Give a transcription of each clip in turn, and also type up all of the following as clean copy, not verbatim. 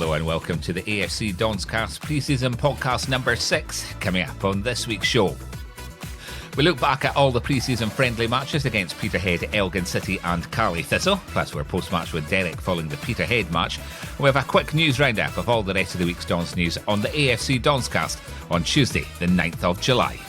Hello and welcome to the AFC Donscast pre-season podcast number 6. Coming up on this week's show, we look back at all the pre-season friendly matches against Peterhead, Elgin City and Caley, Thistle. Plus we're post-match with Derek following the Peterhead match. We have a quick news roundup of all the rest of the week's Dons news on the AFC Donscast on Tuesday the 9th of July.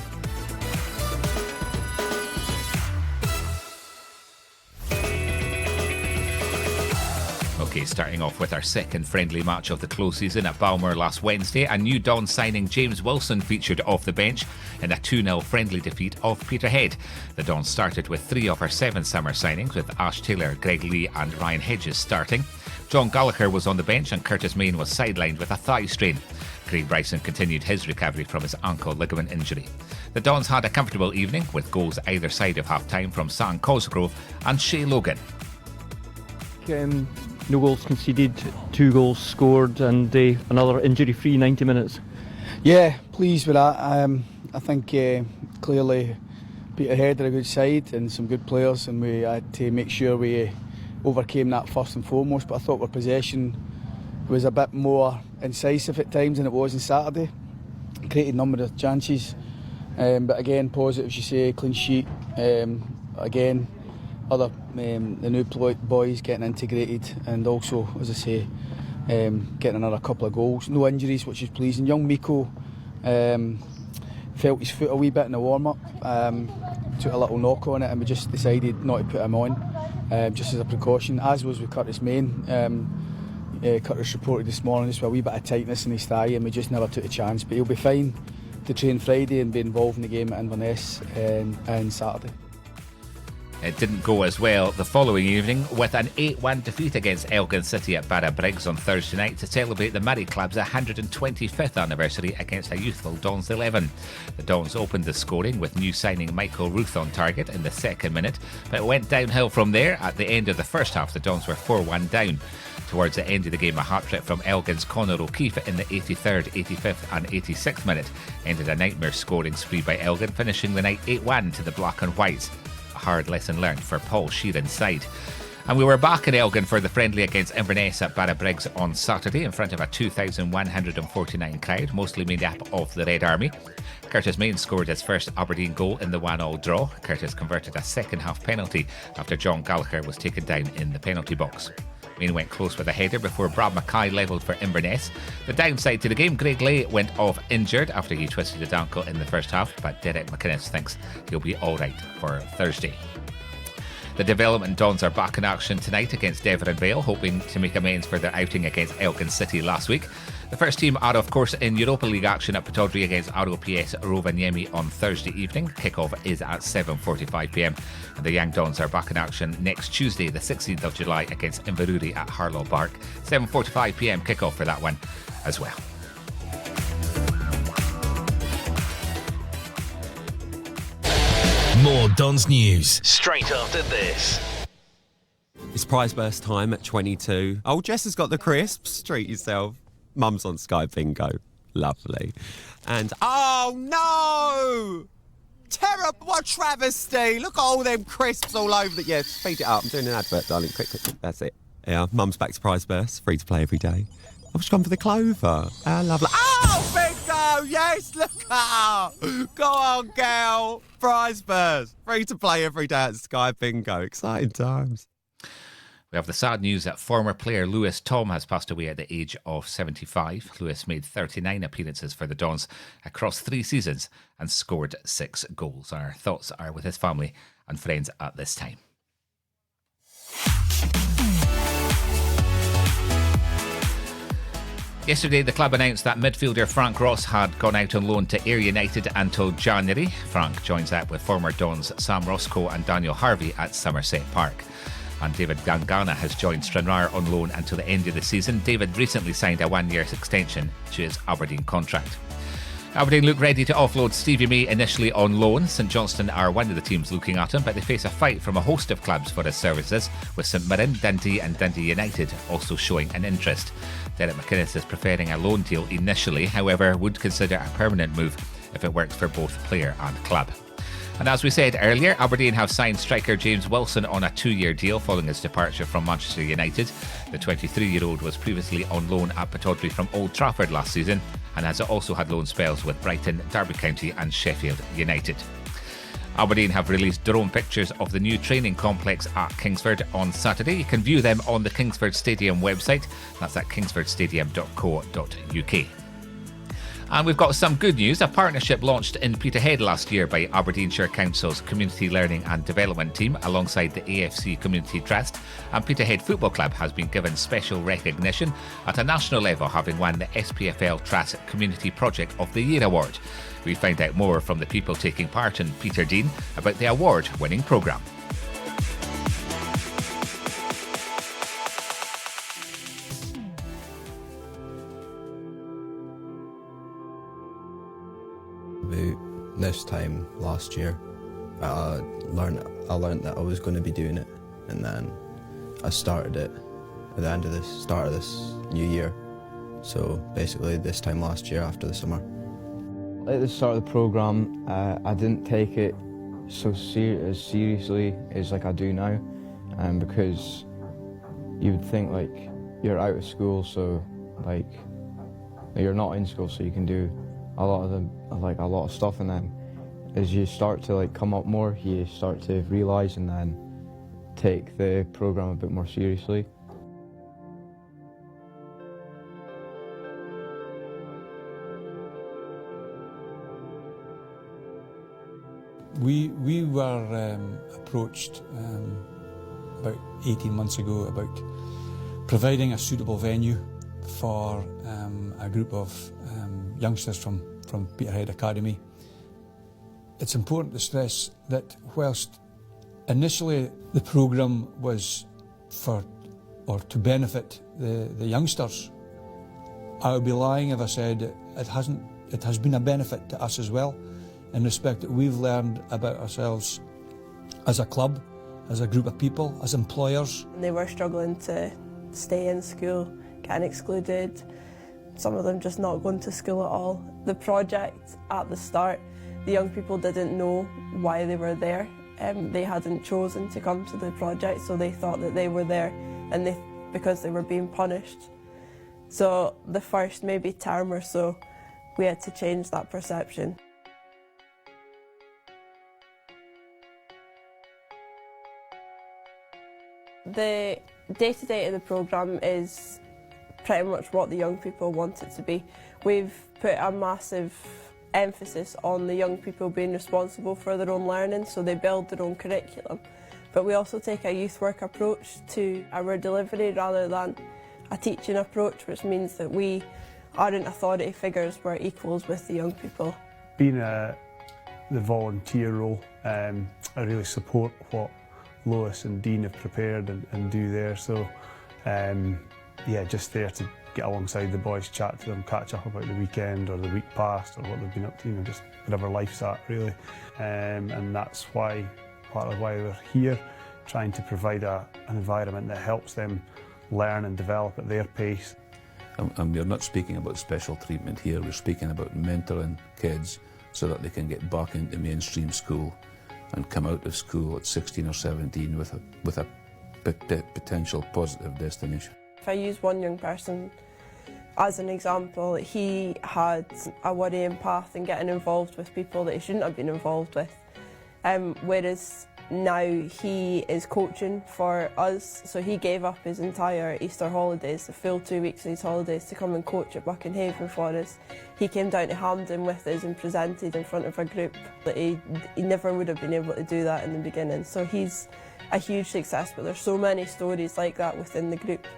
Starting off with our second friendly match of the close season at Balmoor last Wednesday, a new Don signing James Wilson featured off the bench in a 2-0 friendly defeat of Peterhead. The Dons started with 3 of our 7 summer signings, with Ash Taylor, Greg Lee and Ryan Hedges starting. John Gallagher was on the bench and Curtis Main was sidelined with a thigh strain. Craig Bryson continued his recovery from his ankle ligament injury. The Dons had a comfortable evening with goals either side of half-time from Sam Cosgrove and Shay Logan. No goals conceded, 2 goals scored and another injury-free 90 minutes. Yeah, pleased with that. I think clearly Peterhead are a good side and some good players, and we had to make sure we overcame that first and foremost. But I thought our possession was a bit more incisive at times than it was on Saturday. Created a number of chances, but again, positives, you say, clean sheet. Again, the new boys getting integrated, and also, as I say, getting another couple of goals. No injuries, which is pleasing. Young Miko felt his foot a wee bit in the warm-up, took a little knock on it, and we just decided not to put him on, just as a precaution, as was with Curtis Main. Curtis reported this morning just with a wee bit of tightness in his thigh, and we just never took a chance, but he'll be fine to train Friday and be involved in the game at Inverness on Saturday. It didn't go as well the following evening, with an 8-1 defeat against Elgin City at Barra Briggs on Thursday night to celebrate the Murray Club's 125th anniversary against a youthful Dons 11. The Dons opened the scoring with new signing Michael Ruth on target in the second minute, but it went downhill from there. At the end of the first half, the Dons were 4-1 down. Towards the end of the game, a hat-trick from Elgin's Conor O'Keefe in the 83rd, 85th and 86th minute ended a nightmare scoring spree by Elgin, finishing the night 8-1 to the Black and Whites. A hard lesson learned for Paul Sheeran's side. And we were back in Elgin for the friendly against Inverness at Barra Briggs on Saturday in front of a 2,149 crowd, mostly made up of the Red Army. Curtis Main scored his first Aberdeen goal in the 1-1 draw. Curtis converted a second half penalty after John Gallagher was taken down in the penalty box. Main went close with a header before Brad Mackay levelled for Inverness. The downside to the game, Greg Lee went off injured after he twisted his ankle in the first half, but Derek McInnes thinks he'll be alright for Thursday. The development Dons are back in action tonight against Devon and Vale, hoping to make amends for their outing against Elgin City last week. The first team are, of course, in Europa League action at Pittodrie against ROPS Rovaniemi on Thursday evening. Kickoff is at 7:45pm. And the Young Dons are back in action next Tuesday, the 16th of July, against Inverurie at Harlow Park. 7:45pm kickoff for that one as well. More Dons news straight after this. It's prize burst time at 22. Oh, Jess has got the crisps. Treat yourself. Mum's on Sky Bingo. Lovely. And, oh no! Terrible, what a travesty. Look at all them crisps all over the... Yeah, speed it up. I'm doing an advert, darling. Quick. That's it. Yeah, Mum's back to prize burst. Free to play every day. I've just gone for the clover. How lovely. Oh, bingo! Yes, look at her. Go on, girl. Prize burst. Free to play every day at Sky Bingo. Exciting times. We have the sad news that former player Lewis Tom has passed away at the age of 75. Lewis made 39 appearances for the Dons across 3 seasons and scored 6 goals. Our thoughts are with his family and friends at this time. Yesterday, the club announced that midfielder Frank Ross had gone out on loan to Ayr United until January. Frank joins up with former Dons Sam Roscoe and Daniel Harvey at Somerset Park. And David Gangana has joined Stranraer on loan until the end of the season. David recently signed a 1-year extension to his Aberdeen contract. Aberdeen look ready to offload Stevie May initially on loan. St Johnstone are one of the teams looking at him, but they face a fight from a host of clubs for his services, with St Mirren, Dundee and Dundee United also showing an interest. Derek McInnes is preferring a loan deal initially, however would consider a permanent move if it works for both player and club. And as we said earlier, Aberdeen have signed striker James Wilson on a 2-year deal following his departure from Manchester United. The 23-year-old was previously on loan at Pittodrie from Old Trafford last season and has also had loan spells with Brighton, Derby County and Sheffield United. Aberdeen have released drone pictures of the new training complex at Kingsford on Saturday. You can view them on the Kingsford Stadium website. That's at kingsfordstadium.co.uk. And we've got some good news. A partnership launched in Peterhead last year by Aberdeenshire Council's Community Learning and Development Team alongside the AFC Community Trust. And Peterhead Football Club has been given special recognition at a national level, having won the SPFL Trust Community Project of the Year award. We find out more from the people taking part in Peterdean about the award-winning programme. About this time last year, I learned that I was going to be doing it, and then I started it at the end of start of this new year. So basically, this time last year after the summer. At the start of the programme, I didn't take it so as seriously as I do now, because you would think you're out of school, so you're not in school, so you can do a lot of stuff, and then as you start to come up more, you start to realise and then take the programme a bit more seriously. We were approached about 18 months ago about providing a suitable venue for a group of youngsters from Peterhead Academy. It's important to stress that whilst initially the programme was to benefit the youngsters, I would be lying if I said it has been a benefit to us as well, in respect that we've learned about ourselves as a club, as a group of people, as employers. They were struggling to stay in school, getting excluded, some of them just not going to school at all. The project at the start, the young people didn't know why they were there. They hadn't chosen to come to the project, so they thought that they were there because they were being punished. So the first maybe term or so, we had to change that perception. The day-to-day of the programme is pretty much what the young people want it to be. We've put a massive emphasis on the young people being responsible for their own learning, so they build their own curriculum. But we also take a youth work approach to our delivery rather than a teaching approach, which means that we aren't authority figures, we're equals with the young people. Being the volunteer role, I really support what Lois and Dean have prepared and do there. So just there to get alongside the boys, chat to them, catch up about the weekend or the week past or what they've been up to, just whatever life's at really. And that's part of why we're here, trying to provide an environment that helps them learn and develop at their pace. And we're not speaking about special treatment here, we're speaking about mentoring kids so that they can get back into mainstream school and come out of school at 16 or 17 with a potential positive destination. If I use one young person as an example, he had a worrying path in getting involved with people that he shouldn't have been involved with. Whereas now he is coaching for us, so he gave up his entire Easter holidays, the full 2 weeks of his holidays, to come and coach at Buckenhaven for us. He came down to Hampden with us and presented in front of a group. He never would have been able to do that in the beginning, so he's a huge success, but there's so many stories like that within the group.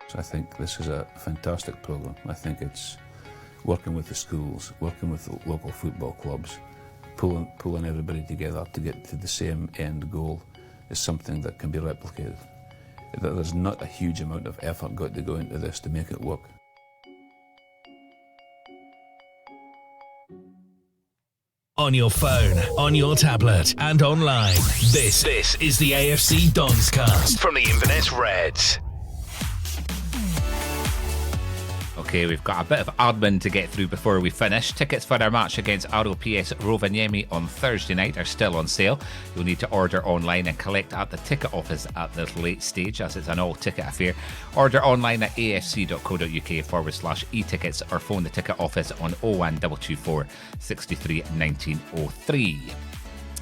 So I think this is a fantastic programme. I think it's working with the schools, working with the local football clubs, pulling everybody together to get to the same end goal is something that can be replicated. There's not a huge amount of effort got to go into this to make it work. On your phone, on your tablet, and online. This is the AFC Donscast from the Inverness Reds. OK, we've got a bit of admin to get through before we finish. Tickets for our match against ROPS Rovaniemi on Thursday night are still on sale. You'll need to order online and collect at the ticket office at this late stage, as it's an all-ticket affair. Order online at afc.co.uk/e-tickets or phone the ticket office on 01224 63 1903.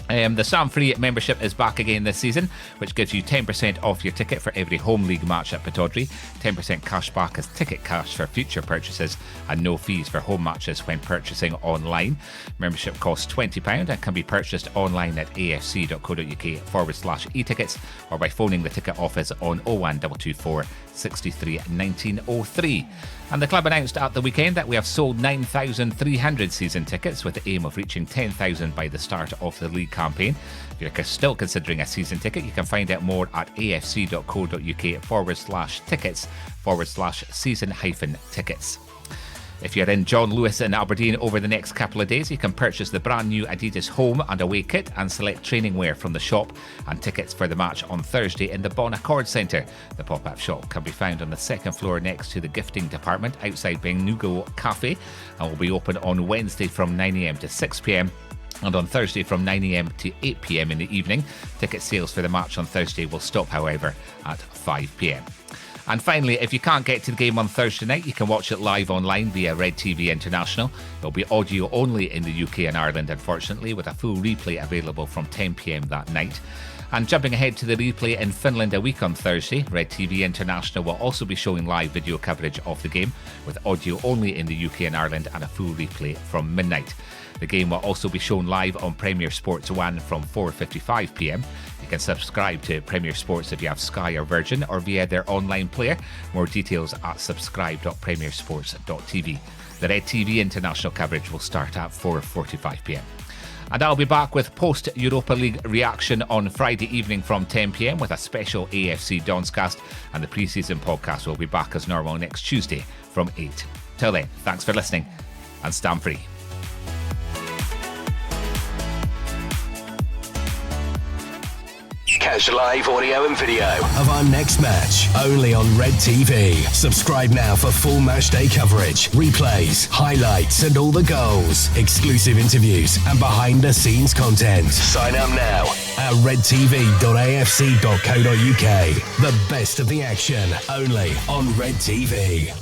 The Sam Free membership is back again this season, which gives you 10% off your ticket for every home league match at Pittodrie, 10% cash back as ticket cash for future purchases, and no fees for home matches when purchasing online. Membership costs £20 and can be purchased online at afc.co.uk/e-tickets or by phoning the ticket office on 01224 63 1903. And the club announced at the weekend that we have sold 9,300 season tickets with the aim of reaching 10,000 by the start of the league campaign. If you're still considering a season ticket, you can find out more at afc.co.uk/tickets/season-tickets. If you're in John Lewis in Aberdeen over the next couple of days, you can purchase the brand new Adidas home and away kit and select training wear from the shop, and tickets for the match on Thursday in the Bon Accord Centre. The pop-up shop can be found on the second floor next to the gifting department outside Bennugo Cafe, and will be open on Wednesday from 9 a.m. to 6 p.m. and on Thursday from 9 a.m. to 8 p.m. in the evening. Ticket sales for the match on Thursday will stop, however, at 5 p.m. And finally, if you can't get to the game on Thursday night, you can watch it live online via Red TV International. It'll be audio only in the UK and Ireland, unfortunately, with a full replay available from 10 p.m. that night. And jumping ahead to the replay in Finland a week on Thursday, Red TV International will also be showing live video coverage of the game, with audio only in the UK and Ireland and a full replay from midnight. The game will also be shown live on Premier Sports 1 from 4:55 p.m. You can subscribe to Premier Sports if you have Sky or Virgin, or via their online player. More details at subscribe.premiersports.tv. The Red TV International coverage will start at 4:45 p.m. And I'll be back with post-Europa League reaction on Friday evening from 10 p.m. with a special AFC Donscast, and the pre-season podcast will be back as normal next Tuesday from 8. Till then, thanks for listening and stand free. Catch live audio and video of our next match only on Red TV. Subscribe now for full match day coverage, replays, highlights and all the goals, exclusive interviews and behind the scenes content. Sign up now at redtv.afc.co.uk. The best of the action only on Red TV.